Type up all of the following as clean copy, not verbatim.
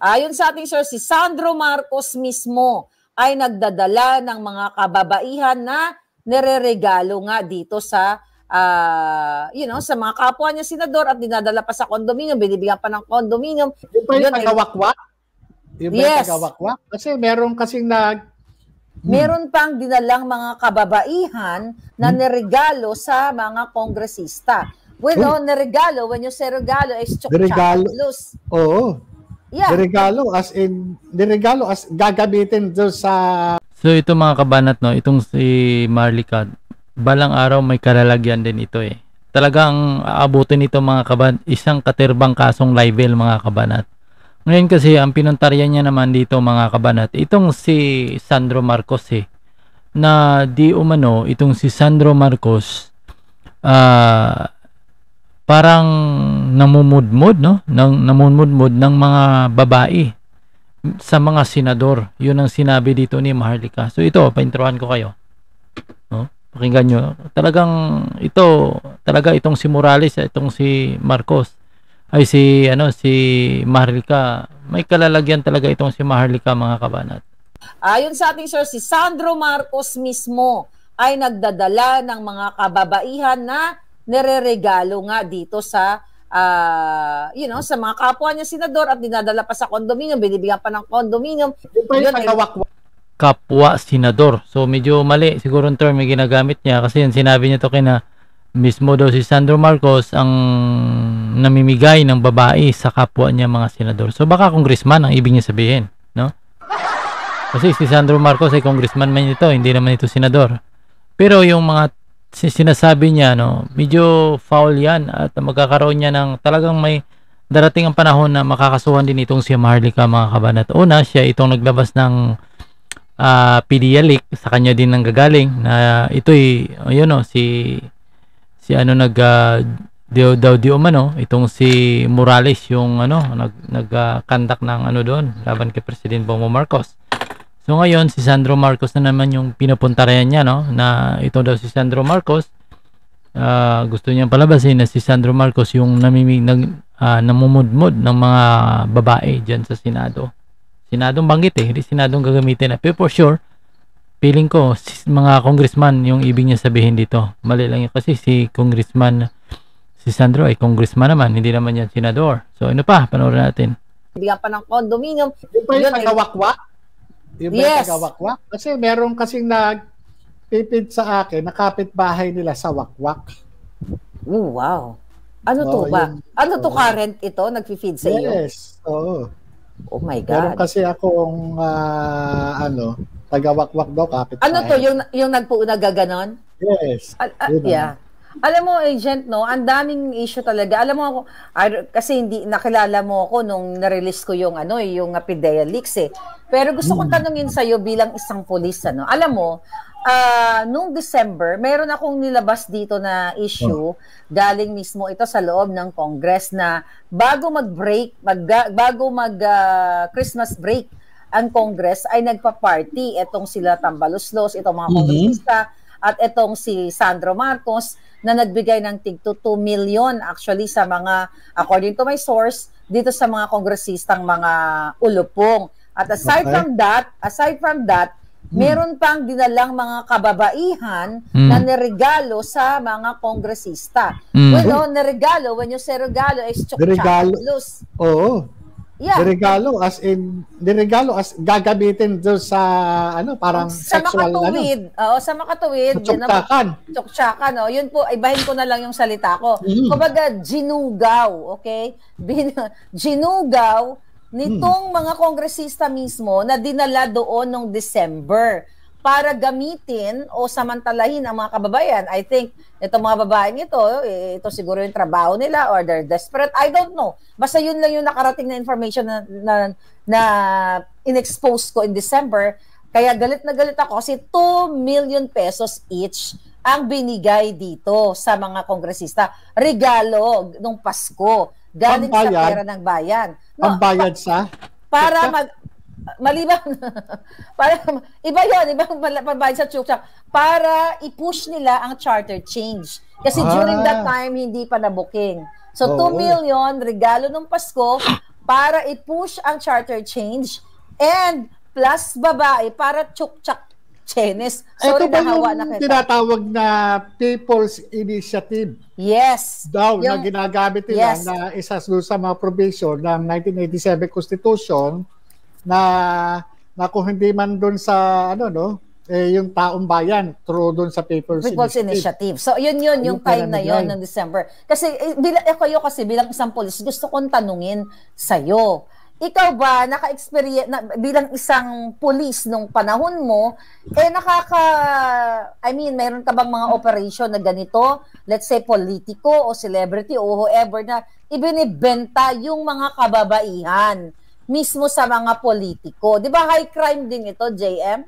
Ayon sa ating source, si Sandro Marcos mismo ay nagdadala ng mga kababaihan na nireregalo nga dito sa sa mga kapwa niya senador at dinadala pa sa condominium, binibigyan pa ng condominium. Yung ba yung tagawakwak? Yung ba yung tagawakwak? Kasi meron kasing meron pang dinalang mga kababaihan na niregalo sa mga kongresista. Well, niregalo, when you say regalo, is chok-chak-los. Oo. Yeah. Niregalo as gagamitin doon sa... So ito mga kabanat, no, itong si Marlica, balang araw may kalalagyan din ito eh. Talagang aabutin ito mga kabanat, isang katirbang kasong libel mga kabanat. Ngayon kasi ang pinuntaryan niya naman dito mga kabanat, itong si Sandro Marcos na di umano itong si Sandro Marcos parang namumudmud ng mga babae sa mga senador. Yun ang sinabi dito ni Marlica. So ito, paintrohan ko kayo. No? Pakinggan nyo. Itong si Morales, itong si Marcos, ay si Marlica. May kalalagyan talaga itong si Marlica mga kabanat. Ayon sa ating source, si Sandro Marcos mismo ay nagdadala ng mga kababaihan na nireregalo nga dito sa sa mga kapwa niya senador at dinadala pa sa condominium, binibigyan pa ng condominium. Kapwa senador. So medyo mali siguro ang term may ginagamit niya kasi yan sinabi niya to kina mismo daw si Sandro Marcos ang namimigay ng babae sa kapwa niya mga senador. So baka congressman ang ibig niya sabihin, no? Kasi si Sandro Marcos ay congressman man ito, hindi naman ito senador. Pero yung mga sinasabi niya, no, medyo foul yan at magkakaroon niya ng talagang may darating ang panahon na makakasuhan din itong si Marlica mga kabanat. Una, siya itong naglabas ng PDEA leak, sa kanya din nang gagaling na ito'y itong si Morales yung nagkandak ng doon laban kay President Bongbong Marcos. So ngayon si Sandro Marcos na naman yung pinupuntaran niya, no, na ito daw si Sandro Marcos gusto niyang palabasin na si Sandro Marcos yung namumudmud ng mga babae diyan sa Senado. Senadong banggit hindi Senadong gagamitin na. Pero for sure feeling ko mga congressman yung ibig niya sabihin dito. Mali lang yun kasi si congressman si Sandro ay congressman naman, hindi naman yan senador. So ano pa, panoorin natin. Bigyan pa ng condominium. Yung ba yung tagawakwak? Yung ba yung tagawakwak? Kasi meron kasing nagpipid sa akin, nakapit-bahay nila sa wakwak. Oh, wow. Ano to ba? Ano to current ito? Nagpi-feed sa iyo? Yes. Oo. Oh my God. Meron kasi akong tagawakwak daw, kapit-bahay. Ano to? Yung nagaganon? Yes. Yeah. Alam mo, agent, no, ang daming issue talaga. Alam mo ako, kasi hindi nakilala mo ako nung na-release ko yung yung PDEA leaks Pero gusto kong tanungin sa iyo bilang isang pulis, Alam mo, nung December, meron akong nilabas dito na issue galing mismo ito sa loob ng Congress na bago Christmas break ang Congress ay nagpa-party. Itong sila Tambaluslos, itong mga kongresista, at itong si Sandro Marcos na nagbigay ng tig 2 million actually sa mga, according to my source, dito sa mga kongresistang mga ulupong. At aside from that, meron pang dinalang mga kababaihan na niregalo sa mga kongresista. Well, niregalo, when you say regalo, is chok-chak-los. Oo. Yeah. Niregalo as gagamitin doon sa parang sa sexual makatuwid. Sa makatuwid, Tsok-tsakan. Yun po, ibahin ko na lang yung salita ko. Kumbaga ginugaw, okay? Ginugaw nitong mga kongresista mismo na dinala doon nung December para gamitin o samantalahin ang mga kababayan. I think itong mga babaeng ito siguro yung trabaho nila or they're desperate. I don't know. Basta yun lang yung nakarating na information na in-expose ko in December. Kaya galit na galit ako kasi 2 million pesos each ang binigay dito sa mga kongresista. Regalo nung Pasko. Galing sa pera ng bayan. Ang bayad sa? Para maliban para ibang pambayad sa chukchak para i-push nila ang charter change kasi during that time hindi pa na-booking. So 2 million regalo ng Pasko para i-push ang charter change and plus babae para tsuktsak chenes. Ito ba yung tinatawag na People's Initiative? Yes. Daw na ginagamit nila na isa sa mga provision ng 1987 Constitution na kung hindi man doon sa yung taong bayan through doon sa People's Initiative. So yun yung time na yon ng December. Kasi bilang isang police, gusto kong tanungin sa'yo. Ikaw ba, naka-experience, bilang isang police nung panahon mo, mayroon ka bang mga operation na ganito, let's say politiko o celebrity o whoever na ibinibenta yung mga kababaihan mismo sa mga politiko? Di ba high crime din ito, JM?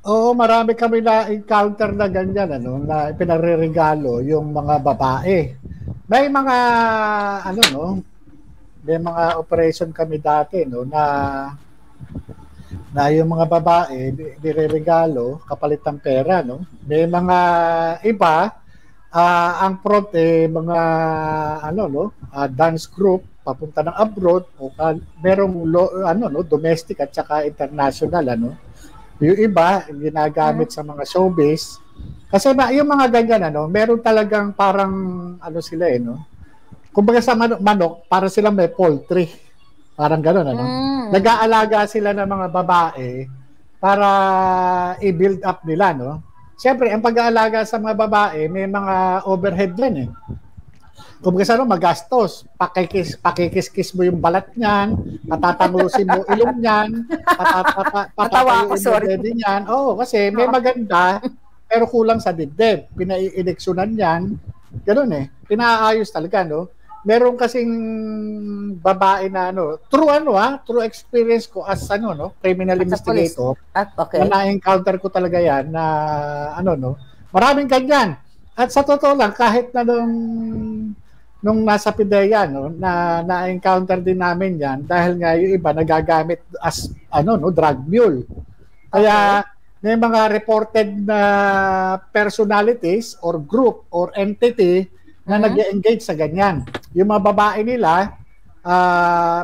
Oo, marami kami na-encounter na ganyan, na pinare-regalo yung mga babae. May mga, may mga operation kami dati na yung mga babae nireregalo kapalit ng pera, may mga iba ang front mga dance group papunta ng abroad o merong domestic at saka international yung iba ginagamit sa mga showbiz kasi yung mga ganyan meron talagang parang sila kumbaga sa manok, para silang may poultry. Parang gano'n, Nag-aalaga sila ng mga babae para i-build up nila, Siyempre, ang pag-aalaga sa mga babae, may mga overhead din, Kumbaga sa magastos. Pakikis-kis mo yung balat niyan, patatangusin mo ilong niyan, patatayo yung bedi niyan. Oo, kasi may maganda, pero kulang sa dibdib. Pinaiileksyonan niyan. Gano'n Pinaayos talaga, Meron kasing babae na true experience ko as criminal investigator. Okay. Na-encounter ko talaga yan na maraming ganyan. At sa totoo lang kahit na nung nasa PIDEA na-encounter din namin yan dahil nga yung iba nagagamit as drug mule. Kaya may mga reported na personalities or group or entity na nag-engage sa ganyan. Yung mga babae nila,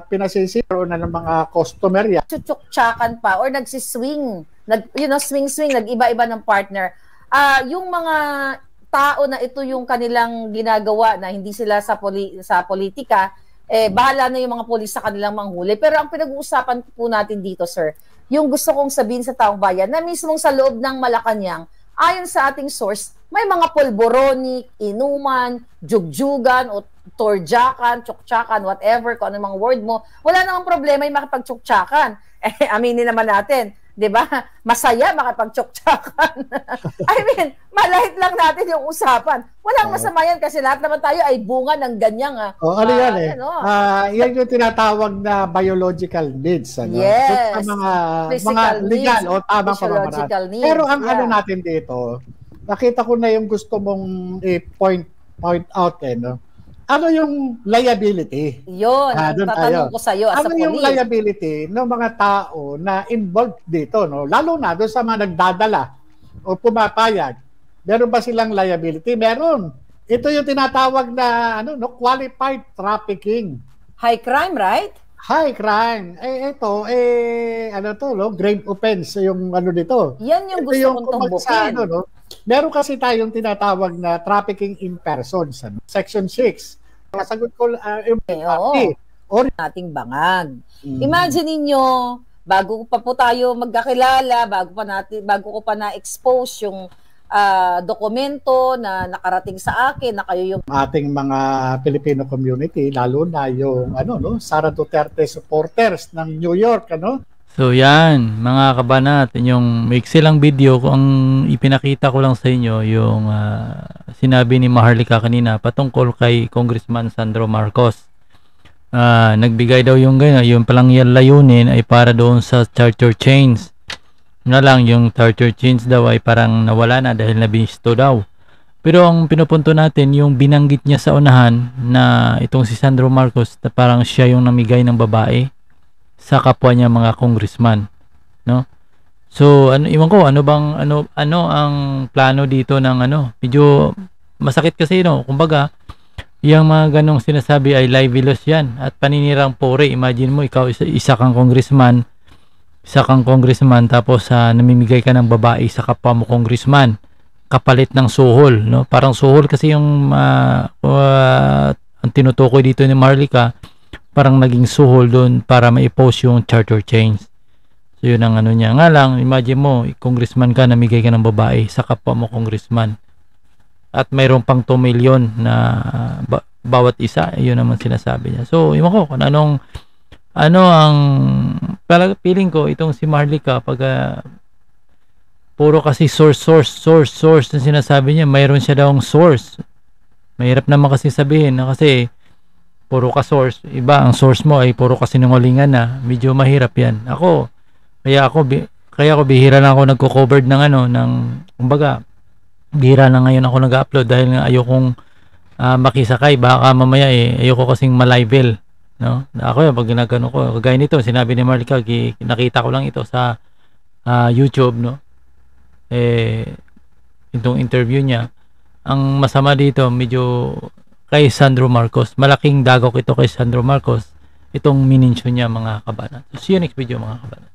pinasisiro na ng mga customer yan. Tsuktsakan pa or nagsiswing. Swing-swing, nag-iba-iba ng partner. Yung mga tao na ito yung kanilang ginagawa na hindi sila sa politika, bahala na yung mga pulis sa kanilang manghuli. Pero ang pinag-uusapan po natin dito, sir, yung gusto kong sabihin sa taong bayan na mismong sa loob ng Malacanang, ayon sa ating source, may mga polboronic, inuman, jugjugan, o torjakan, tsuktsakan, whatever, kung ano mga word mo. Wala namang problema yung makipagtsuktsakan. Aminin naman natin, di ba? Masaya makipagtsuktsakan. Malahit lang natin yung usapan. Walang masama yan kasi lahat naman tayo ay bunga ng ganyang. Yan yan yung tinatawag na biological needs. Yes. So, mga legal o tamang pamamaraan. Pero ang natin dito, nakita ko na yung gusto mong point out ano yung liability? Yun, tatanong ko sa iyo as a police. Ano yung liability ng mga tao na involved dito, lalo na doon sa mga nagdadala o pumapayag? Meron ba silang liability? Meron. Ito yung tinatawag na qualified trafficking. High crime, right? High crime. Ito, grave offense yung dito. Yan yung gusto kong tumbukin. Meron kasi tayong tinatawag na trafficking in persons. Section 6. Masagot ko or nating bangag. Imagine niyo, bago pa po tayo magkakilala, bago ko pa na-expose yung dokumento na nakarating sa akin na kayo yung ating mga Filipino community, lalo na yung Sara Duterte supporters ng New York, So yan, mga kabanat, yung maiksi lang video ko, ang ipinakita ko lang sa inyo yung sinabi ni Maharlika kanina patungkol kay Congressman Sandro Marcos. Nagbigay daw yung palang layunin ay para doon sa charter chains. Na lang yung charter chains daw ay parang nawala na dahil nabisto daw. Pero ang pinupunto natin, yung binanggit niya sa unahan na itong si Sandro Marcos na parang siya yung namigay ng babae sa kapwa niya mga congressman, So iwan ko ano ang plano dito ng medyo masakit kasi kumbaga yung mga ganong sinasabi ay libelous yan at paninirang puri. Imagine mo, ikaw isa kang congressman, tapos namimigay ka ng babae sa kapwa mo congressman kapalit ng suhol, no? Parang suhol kasi yung ang tinutukoy dito ni Marlica, parang naging suhol doon para ma-post yung charter change. So yun ang ano niya. Nga lang, imagine mo, congressman ka, namigay ka ng babae sa kapwa mo congressman. At mayroon pang 2 million na bawat isa, yun naman sinasabi niya. So, iwan ko kung ano ang feeling ko itong si Marlica pag puro kasi source na sinasabi niya, mayroon siya daw source. Mahirap naman kasi sabihin na kasi puro ka source, iba ang source mo ay puro kasi sinungalingan na, medyo mahirap yan. Kaya ako bihira na ako nagko-cover ng kumbaga bihira na ngayon ako nag-upload dahil nga ayokong makisakay, baka mamaya ayoko kasing malibel, no? Ako pag ginagano ko, kagaya nito sinabi ni Marlica, nakita ko lang ito sa YouTube, no? Itong interview niya, ang masama dito medyo kay Sandro Marcos, malaking dagok ito kay Sandro Marcos, itong minensyon niya mga kabanan. So see you next video mga kabanan.